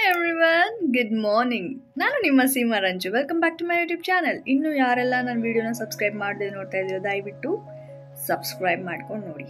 Everyone, good morning. ನಾನು ನಿಮ್ಮ Seema Ranju. Welcome back to my YouTube channel. ಇನ್ನು ಯಾರೆಲ್ಲ ನನ್ನ ವಿಡಿಯೋನ ಸಬ್ಸ್ಕ್ರೈಬ್ ಮಾಡದೆ ನೋಡ್ತಾ ಇದ್ದೀರೋ ದಯವಿಟ್ಟು ಸಬ್ಸ್ಕ್ರೈಬ್ ಮಾಡ್ಕೊಂಡು ನೋಡಿ.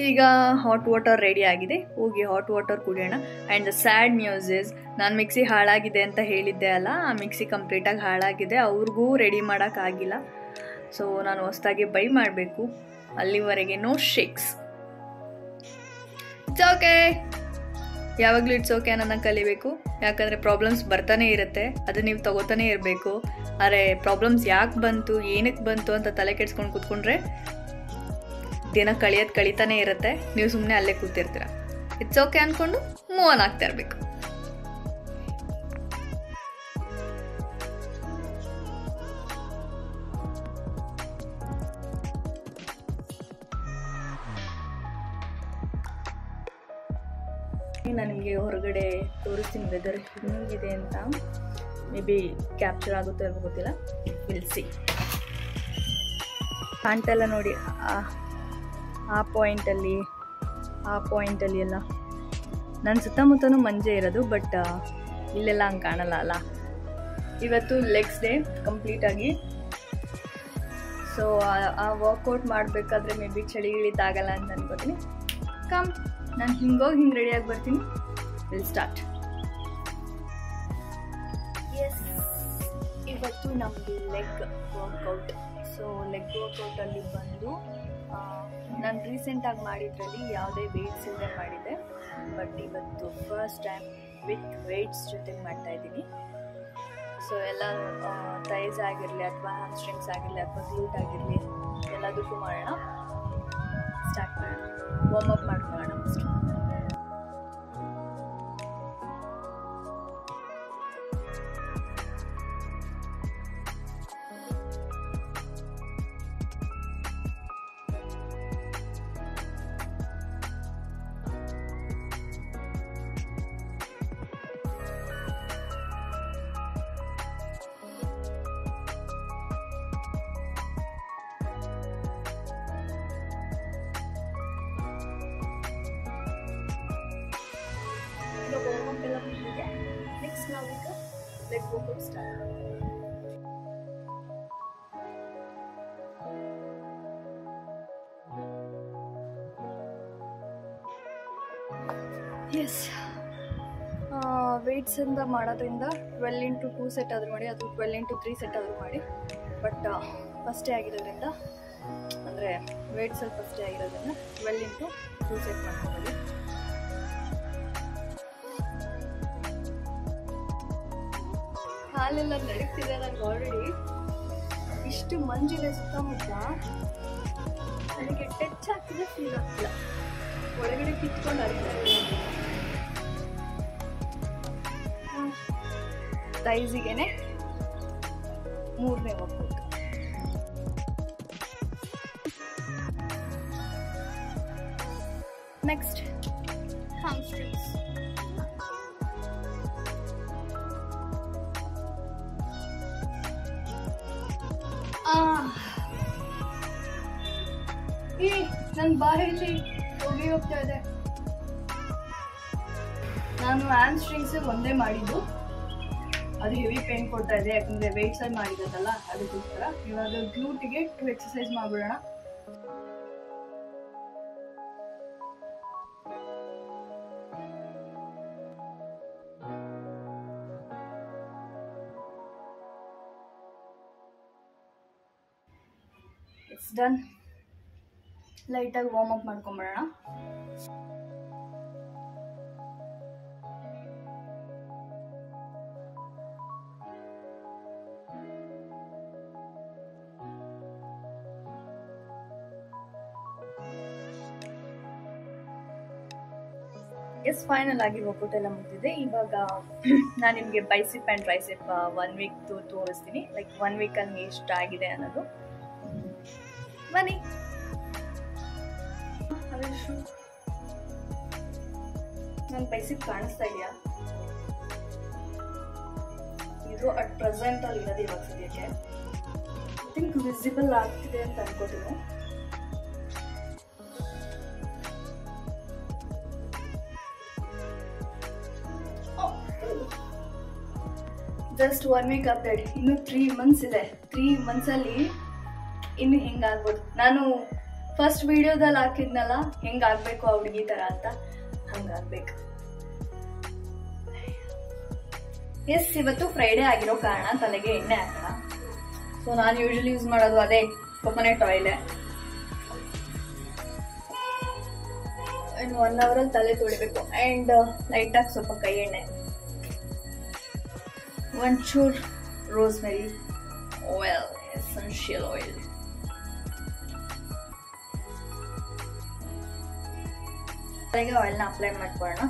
ಈಗ ಹಾಟ್ ವಾಟರ್ ರೆಡಿ ಆಗಿದೆ, ಹೋಗಿ ಹಾಟ್ ವಾಟರ್ ಕುಡಿಯೋಣ. And the sad news is, ನಾನು ಮಿಕ್ಸಿ ಹಾಳಾಗಿದೆ ಅಂತ ಹೇಳಿದ್ದೆ ಅಲ್ಲ, ಆ ಮಿಕ್ಸಿ ಕಂಪ್ಲೀಟಾಗಿ ಹಾಳಾಗಿದೆ. ಅವ್ರಿಗೂ ರೆಡಿ ಮಾಡೋಕ್ಕಾಗಿಲ್ಲ. ಸೊ ನಾನು ಹೊಸದಾಗಿ ಬೈ ಮಾಡಬೇಕು. ಅಲ್ಲಿವರೆಗೆ ನೋ ಶೇಕ್ಸ್. ಇಟ್ಸ್ ಓಕೆ, ಯಾವಾಗಲೂ ಇಟ್ಸ್ ಓಕೆ ಅನ್ನೋದನ್ನ ಕಲಿಬೇಕು. ಯಾಕಂದರೆ ಪ್ರಾಬ್ಲಮ್ಸ್ ಬರ್ತಾನೆ ಇರುತ್ತೆ, ಅದು ನೀವು ತಗೋತಾನೆ ಇರಬೇಕು. ಆದರೆ ಪ್ರಾಬ್ಲಮ್ಸ್ ಯಾಕೆ ಬಂತು, ಏನಕ್ಕೆ ಬಂತು ಅಂತ ತಲೆ ಕೆಡ್ಸ್ಕೊಂಡು ಕೂತ್ಕೊಂಡ್ರೆ ದಿನ ಕಳೀತಾನೆ ಇರುತ್ತೆ. ನೀವು ಸುಮ್ಮನೆ ಅಲ್ಲೇ ಕೂತಿರ್ತೀರ. ಇಟ್ಸ್ ಓಕೆ ಅಂದ್ಕೊಂಡು ಮೂವ್ ಆನ್ ಆಗ್ತಾ ಇರಬೇಕು. ನಾನು ನಿಮಗೆ ಹೊರಗಡೆ ತೋರಿಸ್ತೀನಿ ವೆದರ್ ಹೆಂಗಿದೆ ಅಂತ. ಮೇ ಬಿ ಕ್ಯಾಪ್ಚರ್ ಆಗುತ್ತೋ ಇಲ್ವೋ ಗೊತ್ತಿಲ್ಲ, ವಿಲ್ ಸಿ. ಕಾಣ್ತಲ್ಲ ನೋಡಿ, ಆ ಪಾಯಿಂಟಲ್ಲಿ ಎಲ್ಲ ನನ್ನ ಸುತ್ತಮುತ್ತನೂ ಮಂಜೆ ಇರೋದು, ಬಟ್ ಇಲ್ಲೆಲ್ಲ ಹಂಗೆ ಕಾಣಲ್ಲ ಅಲ್ಲ. ಇವತ್ತು ಲೆಗ್ಸ್ ಡೇ ಕಂಪ್ಲೀಟಾಗಿ. ಸೊ ಆ ವರ್ಕೌಟ್ ಮಾಡಬೇಕಾದ್ರೆ ಮೇ ಬಿ ಚಳಿ ಇಳಿತಾಗಲ್ಲ ಅಂತ ಅನ್ಕೋತೀನಿ. ಕಮ್, ನಾನು ಹಿಂಗೆ ರೆಡಿಯಾಗಿ ಬರ್ತೀನಿ. Will start. ಎಸ್, ಇವತ್ತು ನಮ್ಮದು ಲೆಗ್ ವರ್ಕೌಟ್. ಸೊ ಲೆಗ್ ವರ್ಕೌಟಲ್ಲಿ ಬಂದು ನಾನು ರೀಸೆಂಟಾಗಿ ಮಾಡಿದ್ರಲ್ಲಿ ಯಾವುದೇ ವೆಯ್ಟ್ಸ್ ಇಲ್ಲದೆ ಮಾಡಿದ್ದೆ, ಬಟ್ ಇವತ್ತು ಫಸ್ಟ್ ಟೈಮ್ ವಿತ್ ವೆಯ್ಟ್ಸ್ ಜೊತೆಗೆ ಮಾಡ್ತಾಯಿದ್ದೀನಿ. ಸೊ ಎಲ್ಲ ಥೈಸ್ ಆಗಿರಲಿ ಅಥವಾ ಹ್ಯಾಮ್ಸ್ಟ್ರಿಂಗ್ಸ್ ಆಗಿರಲಿ ಅಥವಾ ಗ್ಲೂಟ್ ಆಗಿರಲಿ ಎಲ್ಲದಕ್ಕೂ ಮಾಡೋಣ. ಸ್ಟಾರ್ಟ್ ಮಾಡೋಣ, ವಾರ್ಮ್ ಅಪ್ ಮಾಡ್ಕೊಳ್ಳೋಣ ಫಸ್ಟ್. ವಾರ್ಮಪ್ ಎಲ್ಲ ಮುಗಿದಿದೆ. ನೆಕ್ಸ್ಟ್ ನಾವೀಗ ಲೆಗ್ ವರ್ಕೌಟ್ ಸ್ಟಾರ್ಟ್. ಎಸ್, ವೆಯ್ಟ್ಸಿಂದ ಮಾಡೋದ್ರಿಂದ 12 into 2 ಸೆಟ್ ಆದರೂ ಮಾಡಿ, ಅದು 12 into 3 ಸೆಟ್ ಆದರೂ ಮಾಡಿ. ಬಟ್ ಫಸ್ಟೇ ಆಗಿರೋದ್ರಿಂದ, ಅಂದರೆ ವೆಯ್ಟ್ಸಲ್ಲಿ ಫಸ್ಟೇ ಆಗಿರೋದ್ರಿಂದ 12 into 2 ಸೆಟ್ ಮಾಡ್ಕೊಬೋದು. ಹಾಲೆಲ್ಲ ನಡೀತಿದೆ ನನಗೆ ಆಲ್ರೆಡಿ. ಇಷ್ಟು ಮಂಜಿದೆ ಸುತ್ತಮುತ್ತ, ನನಗೆ ಟಚ್ ಆಗ್ತಿದೆ, ಫೀಲ್ ಆಗ್ತಿಲ್ಲ. ಒಳಗಡೆ ಕಿತ್ಕೊಂಡು ಆಗ್ತಿದೆ. ಥೈಸಿಗೆನೆ 3ನೇ ವರ್ಕೌಟ್. ನೆಕ್ಸ್ಟ್ ಹ್ಯಾಮ್ಸ್ಟ್ರಿಂಗ್ಸ್. ನನ್ನ ಬಾಯಲ್ಲಿ ಹೋಗಿ ಹೋಗ್ತಾ ಇದೆ. ನಾನು ಹ್ಯಾಮ್ಸ್ಟ್ರಿಂಗ್ಸ್ ಒಂದೇ ಮಾಡಿದ್ದು, ಅದು ಹೆವಿ ಪೇನ್ ಕೊಡ್ತಾ ಇದೆ. ಯಾಕಂದರೆ ವೆಯ್ಟ್ಸ್ ಅಲ್ಲಿ ಮಾಡಿರೋದಲ್ಲ, ಅದಕ್ಕೋಸ್ಕರ. ಇವಾಗ ಗ್ಲೂಟಿಗೆ 2 ಎಕ್ಸಸೈಸ್ ಮಾಡ್ಬಿಡೋಣ. It's done. ಲೈಟಾಗಿ ವಾರ್ಮ್ ಅಪ್ ಮಾಡ್ಕೊಂಬಿಡೋಣ. ಎಸ್, ಫೈನಲ್ ಆಗಿ ವರ್ಕೌಟ್ ಎಲ್ಲ ಮುಗಿದಿದೆ. ಇವಾಗ ನಾನು ನಿಮಗೆ ಬೈಸಿಪ್ ಆ್ಯಂಡ್ ಟ್ರೈಸಿಪ್ 1 ವೀಕ್ ತೋರಿಸ್ತೀನಿ. ಲೈಕ್ 1 ವೀಕಲ್ಲಿ ಎಷ್ಟು ಆಗಿದೆ ಅನ್ನೋದು. ಬನ್ನಿ. ನನ್ನ ಬೈಸಿಪ್ ಕಾಣಿಸ್ತಾ ಇದೆಯಾ? ಇದು ಅಟ್ ಪ್ರೆಸೆಂಟ್ ಅಲ್ಲಿ ಇರೋದು ಇವಾಗ ಸದ್ಯಕ್ಕೆ. ಐ ಥಿಂಕ್ ವಿಸಿಬಲ್ ಆಗ್ತಿದೆ ಅಂತ ಅನ್ಕೋತೀನಿ. Just 1 week update. ಇನ್ನು 3 ಮಂತ್ಸ್ ಇದೆ. 3 ಮಂತ್ಸಲ್ಲಿ ಇನ್ನು ಹೆಂಗಾಗ್ಬೋದು. ನಾನು ಫಸ್ಟ್ ವಿಡಿಯೋದಲ್ಲಿ ಹಾಕಿದ್ನಲ್ಲ ಹೆಂಗಾಗಬೇಕು ಆ ಹುಡುಗಿ ಥರ ಅಂತ, ಹಂಗಾಗ್ಬೇಕು. ಎಸ್, ಇವತ್ತು ಫ್ರೈಡೇ ಆಗಿರೋ ಕಾರಣ ತಲೆಗೆ ಎಣ್ಣೆ ಹಾಕೋಣ. ಸೊ ನಾನು ಯೂಶಲಿ ಯೂಸ್ ಮಾಡೋದು ಅದೇ ಕೊಕೊನೆಟ್ ಆಯಿಲೇ. ಇನ್ನು 1 ಅವರಲ್ಲಿ ತಲೆ ತೊಳಿಬೇಕು. ಆ್ಯಂಡ್ ಲೈಟಾಗಿ ಸ್ವಲ್ಪ ಕೈ ಎಣ್ಣೆ, ಒಂಚೂರು ರೋಸ್ಮೆರಿ ಆಯಿಲ್, ಎಸೆನ್ಷಿಯಲ್ ಆಯಿಲ್. ತಲೆಗೆ ಆಯಿಲ್ನ ಅಪ್ಲೈ ಮಾಡ್ಕೊಳ್ಳೋಣ.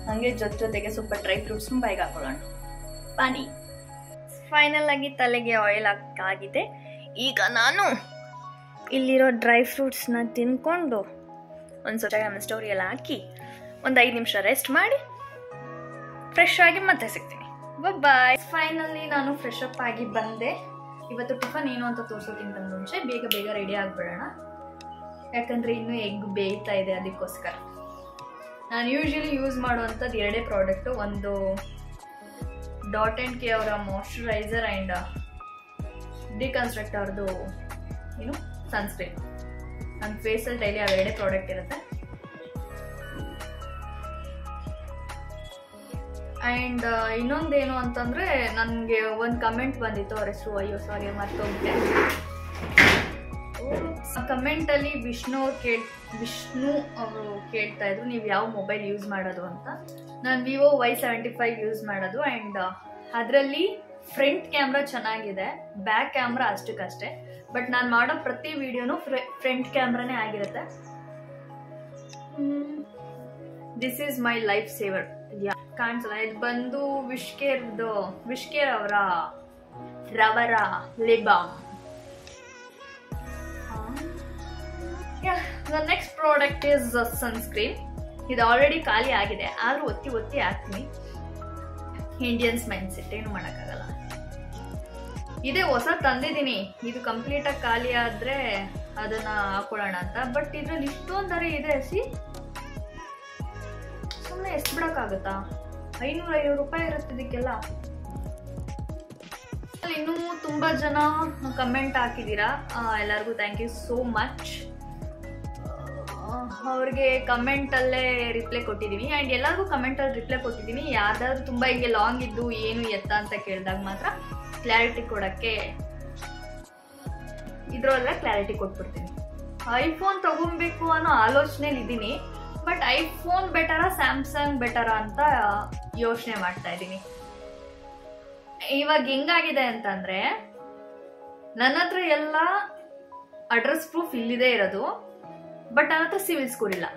ಹಾಗೆ ಜೊತೆಗೆ ಸ್ವಲ್ಪ ಡ್ರೈ ಫ್ರೂಟ್ಸ್ನು ಬಾಯಿಗೆ ಹಾಕೊಳ್ಳೋಣ. ಪಾನಿ. ಫೈನಲ್ ಆಗಿ ತಲೆಗೆ ಆಯಿಲ್ ಹಾಕಾಗಿದೆ. ಈಗ ನಾನು ಇಲ್ಲಿರೋ ಡ್ರೈ ಫ್ರೂಟ್ಸ್ನ ತಿನ್ಕೊಂಡು ಒಂದು ಸ್ವಲ್ಪ ಸ್ಟೋರಿಯೆಲ್ಲ ಹಾಕಿ ಒಂದು 5 ನಿಮಿಷ ರೆಸ್ಟ್ ಮಾಡಿ ಫ್ರೆಶ್ ಆಗಿ ಮತ್ತೆ ಸಿಗ್ತೀನಿ. ಬಾಯ್. ಫೈನಲಿ ನಾನು ಫ್ರೆಶ್ ಅಪ್ ಆಗಿ ಬಂದೆ. ಇವತ್ತು ಟಿಫನ್ ಏನು ಅಂತ ತೋರಿಸೋಕ್ಕಿಂತ ಮುಂಚೆ ಬೇಗ ರೆಡಿ ಆಗಿಬಿಡೋಣ. ಯಾಕಂದರೆ ಇನ್ನೂ ಎಗ್ ಬೇಯ್ತಾ ಇದೆ, ಅದಕ್ಕೋಸ್ಕರ. ನಾನು ಯೂಶಲಿ ಯೂಸ್ ಮಾಡುವಂಥದ್ದು 2 ಪ್ರಾಡಕ್ಟು. ಒಂದು .K ಅವರ ಮಾಯ್ಶ್ಚರೈಸರ್ ಆ್ಯಂಡ್ ಡಿಕನ್ಸ್ಟ್ರಕ್ಟ್ ಅವ್ರದ್ದು ಸನ್ಸ್ಕ್ರೀನ್. ನನ್ನ ಫೇಸಲ್ಲಿ ಡೈಲಿ ಆ 2 ಪ್ರಾಡಕ್ಟ್ ಇರುತ್ತೆ. ಆ್ಯಂಡ್ ಇನ್ನೊಂದೇನು ಅಂತಂದರೆ, ನನಗೆ ಒಂದು ಕಮೆಂಟ್ ಬಂದಿತ್ತು. ಅವ್ರ ಹೆಸರು ಸಾರಿ ಮರ್ತೋಗ್ಬಿಟ್ಟೆ. ಕಮೆಂಟಲ್ಲಿ ವಿಷ್ಣು ಅವರು ಕೇಳ್ತಾ ಇದ್ರು, ನೀವು ಯಾವ ಮೊಬೈಲ್ ಯೂಸ್ ಮಾಡೋದು ಅಂತ. ನಾನು ವಿವೋ Y75 ಯೂಸ್ ಮಾಡೋದು. ಆ್ಯಂಡ್ ಅದರಲ್ಲಿ ಫ್ರಂಟ್ ಕ್ಯಾಮ್ರಾ ಚೆನ್ನಾಗಿದೆ, ಬ್ಯಾಕ್ ಕ್ಯಾಮ್ರಾ ಅಷ್ಟಕ್ಕಷ್ಟೇ. ಬಟ್ ನಾನು ಮಾಡೋ ಪ್ರತಿ ವಿಡಿಯೋನು ಫ್ರಂಟ್ ಕ್ಯಾಮ್ರಾನೇ ಆಗಿರುತ್ತೆ. This is my life saver. ಕಾಣಿಸಲ್ಲ, ಇದು ಬಂದು ವಿಶ್ಕೇರ್ ಅವರ ರವರ lip balm. The next product is sunscreen. ಇದು ಆಲ್ರೆಡಿ ಖಾಲಿ ಆಗಿದೆ, ಆದ್ರೂ ಒತ್ತಿ ಹಾಕ್ತೀನಿ. ಇಂಡಿಯನ್ಸ್ ಮೈಂಡ್ ಸೆಟ್, ಏನು ಮಾಡೋಕ್ಕಾಗಲ್ಲ. ಇದೇ ಹೊಸ ತಂದಿದ್ದೀನಿ. ಇದು ಕಂಪ್ಲೀಟ್ ಆಗಿ ಖಾಲಿ ಆದ್ರೆ ಅದನ್ನ ಹಾಕೊಳ್ಳೋಣ ಅಂತ. ಬಟ್ ಇದ್ರಲ್ಲಿ ಇಷ್ಟೊಂದರೆ ಇದೆ. ಸುಮ್ಮನೆ ಎಷ್ಟು ಬಿಡೋಕ್ಕಾಗುತ್ತಾ? 500 ರೂಪಾಯಿ ಇರುತ್ತೆ ಇದಕ್ಕೆಲ್ಲ. ಇನ್ನೂ ತುಂಬಾ ಜನ ಕಮೆಂಟ್ ಹಾಕಿದ್ದೀರಾ, ಎಲ್ಲರಿಗೂ ಥ್ಯಾಂಕ್ ಯು ಸೋ ಮಚ್. ಅವ್ರಿಗೆ ಕಮೆಂಟಲ್ಲೇ ರಿಪ್ಲೈ ಕೊಟ್ಟಿದ್ದೀನಿ. ಆ್ಯಂಡ್ ಎಲ್ಲರಿಗೂ ಕಮೆಂಟಲ್ಲಿ ರಿಪ್ಲೈ ಕೊಟ್ಟಿದ್ದೀನಿ. ಯಾರ್ದಾದ್ರು ತುಂಬ ಹಿಂಗೆ ಲಾಂಗ್ ಇದ್ದು ಏನು ಎತ್ತ ಅಂತ ಕೇಳಿದಾಗ ಮಾತ್ರ ಕ್ಲಾರಿಟಿ ಕೊಡೋಕ್ಕೆ ಇದ್ರೊಳಗೆ ಕ್ಲಾರಿಟಿ ಕೊಟ್ಬಿಡ್ತೀನಿ. ಐಫೋನ್ ತಗೊಬೇಕು ಅನ್ನೋ ಆಲೋಚನೆಯಲ್ಲಿ ಇದ್ದೀನಿ. ಬಟ್ ಐಫೋನ್ ಬೆಟರಾ ಸ್ಯಾಮ್ಸಂಗ್ ಬೆಟರಾ ಅಂತ ಯೋಚನೆ ಮಾಡ್ತಾ ಇದ್ದೀನಿ. ಇವಾಗ ಹೆಂಗಾಗಿದೆ ಅಂತಂದರೆ, ನನ್ನ ಹತ್ರ ಎಲ್ಲ ಅಡ್ರೆಸ್ ಪ್ರೂಫ್ ಇಲ್ಲಿದೆ ಇರೋದು. ಬಟ್ ನನ್ನ ಹತ್ರ ಸಿವಿಲ್ ಸ್ಕೋರ್ ಇಲ್ಲ.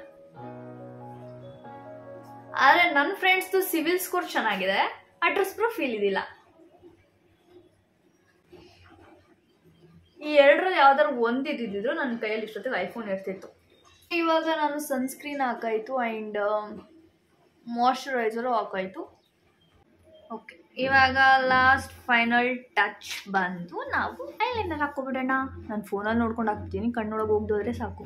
ಆದರೆ ನನ್ನ ಫ್ರೆಂಡ್ಸ್ದು ಸಿವಿಲ್ ಸ್ಕೋರ್ ಚೆನ್ನಾಗಿದೆ, ಅಡ್ರೆಸ್ ಪ್ರೂಫ್ ಇಲ್ಲಿದಿಲ್ಲ. ಈ 2ರಲ್ಲಿ ಯಾವ್ದಾದ್ರು ಒಂದಿದ್ದಿದ್ರು ನನ್ನ ಕೈಯಲ್ಲಿ ಇಷ್ಟೊತ್ತಿಗೆ ಐಫೋನ್ ಇರ್ತಿತ್ತು. ಇವಾಗ ನಾನು ಸನ್ಸ್ಕ್ರೀನ್ ಹಾಕಾಯ್ತು ಆ್ಯಂಡ್ ಮಾಯ್ಶ್ಚರೈಸರು ಹಾಕಾಯ್ತು. ಓಕೆ, ಇವಾಗ ಲಾಸ್ಟ್ ಫೈನಲ್ ಟಚ್ ಬಂದು ನಾವು ಐಲೈನರ್ ಹಾಕೋಬಿಡೋಣ. ನಾನು ಫೋನಲ್ಲಿ ನೋಡ್ಕೊಂಡು ಹಾಕ್ತೀನಿ, ಕಣ್ಣೊಳಗೆ ಹೋಗ್ದೋದ್ರೆ ಸಾಕು.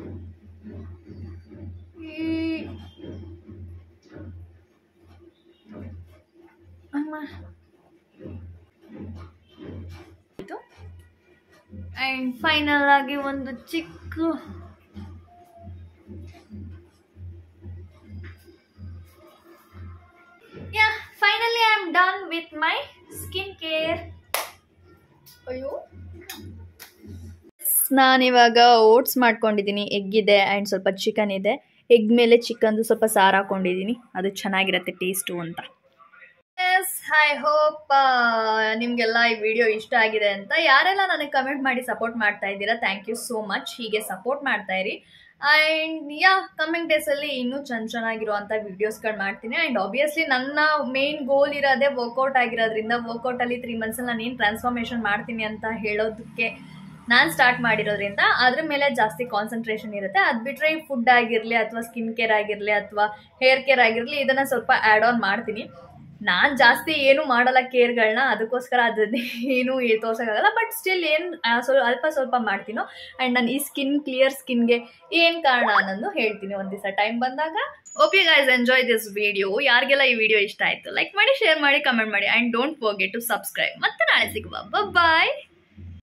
ಆ್ಯಂಡ್ ಫೈನಲ್ ಆಗಿ ಒಂದು ಚಿಕ್ಕ finally I am done with my skin care. ಅಯ್ಯೋ, ನಾನಿವಾಗ ಓಟ್ಸ್ ಮಾಡ್ಕೊಂಡಿದ್ದೀನಿ. ಎಗ್ ಇದೆ ಆ್ಯಂಡ್ ಸ್ವಲ್ಪ ಚಿಕನ್ ಇದೆ. ಎಗ್ ಮೇಲೆ ಚಿಕನ್ದು ಸ್ವಲ್ಪ ಸಾರು ಹಾಕೊಂಡಿದ್ದೀನಿ, ಅದು ಚೆನ್ನಾಗಿರುತ್ತೆ ಟೇಸ್ಟು ಅಂತ. ಎಸ್, ಐ ಹೋಪ್ ನಿಮಗೆಲ್ಲ ಈ ವಿಡಿಯೋ ಇಷ್ಟ ಆಗಿದೆ ಅಂತ. ಯಾರೆಲ್ಲ ನನಗೆ ಕಮೆಂಟ್ ಮಾಡಿ ಸಪೋರ್ಟ್ ಮಾಡ್ತಾ ಇದ್ದೀರಾ, ಥ್ಯಾಂಕ್ ಯು ಸೋ ಮಚ್. ಹೀಗೆ ಸಪೋರ್ಟ್ ಮಾಡ್ತಾ ಇರಿ. ಆ್ಯಂಡ್ ಕಮಿಂಗ್ ಡೇಸಲ್ಲಿ ಇನ್ನೂ ಚೆನ್ನಾಗಿರುವಂಥ ವೀಡಿಯೋಸ್ಗಳು ಮಾಡ್ತೀನಿ. ಆ್ಯಂಡ್ ಆಬ್ವಿಯಸ್ಲಿ ನನ್ನ ಮೇನ್ ಗೋಲ್ ಇರೋದೇ ವರ್ಕೌಟ್ ಆಗಿರೋದ್ರಿಂದ, ವರ್ಕೌಟಲ್ಲಿ 3 ಮಂತ್ಸಲ್ಲಿ ನಾನು ಏನು ಟ್ರಾನ್ಸ್ಫಾರ್ಮೇಷನ್ ಮಾಡ್ತೀನಿ ಅಂತ ಹೇಳೋದಕ್ಕೆ ನಾನು ಸ್ಟಾರ್ಟ್ ಮಾಡಿರೋದ್ರಿಂದ ಅದ್ರ ಮೇಲೆ ಜಾಸ್ತಿ ಕಾನ್ಸಂಟ್ರೇಷನ್ ಇರುತ್ತೆ. ಅದು ಬಿಟ್ಟರೆ ಫುಡ್ ಆಗಿರಲಿ ಅಥವಾ ಸ್ಕಿನ್ ಕೇರ್ ಆಗಿರಲಿ ಅಥವಾ ಹೇರ್ ಕೇರ್ ಆಗಿರಲಿ, ಇದನ್ನು ಸ್ವಲ್ಪ ಆ್ಯಡ್ ಆನ್ ಮಾಡ್ತೀನಿ. ನಾನು ಜಾಸ್ತಿ ಏನು ಮಾಡಲ್ಲ ಕೇರ್ಗಳನ್ನ, ಅದಕ್ಕೋಸ್ಕರ ಅದನ್ನ ಏನು ತೋರ್ಸೋಕ್ಕಾಗಲ್ಲ. ಬಟ್ ಸ್ಟಿಲ್ ಏನು ಅಲ್ಪ ಸ್ವಲ್ಪ ಮಾಡ್ತೀನೋ. ಆ್ಯಂಡ್ ನಾನು ಈ ಕ್ಲಿಯರ್ ಸ್ಕಿನ್ಗೆ ಏನು ಕಾರಣ ಅನ್ನೋದು ಹೇಳ್ತೀನಿ ಒಂದು ದಿವಸ ಟೈಮ್ ಬಂದಾಗ. Okay guys, enjoy this video. ಯಾರಿಗೆಲ್ಲ ಈ ವಿಡಿಯೋ ಇಷ್ಟ ಆಯಿತು ಲೈಕ್ ಮಾಡಿ, ಶೇರ್ ಮಾಡಿ, ಕಮೆಂಟ್ ಮಾಡಿ. And don't forget to subscribe. ಮತ್ತೆ ನಾಳೆ ಸಿಗುವ. ಬಾಯ್.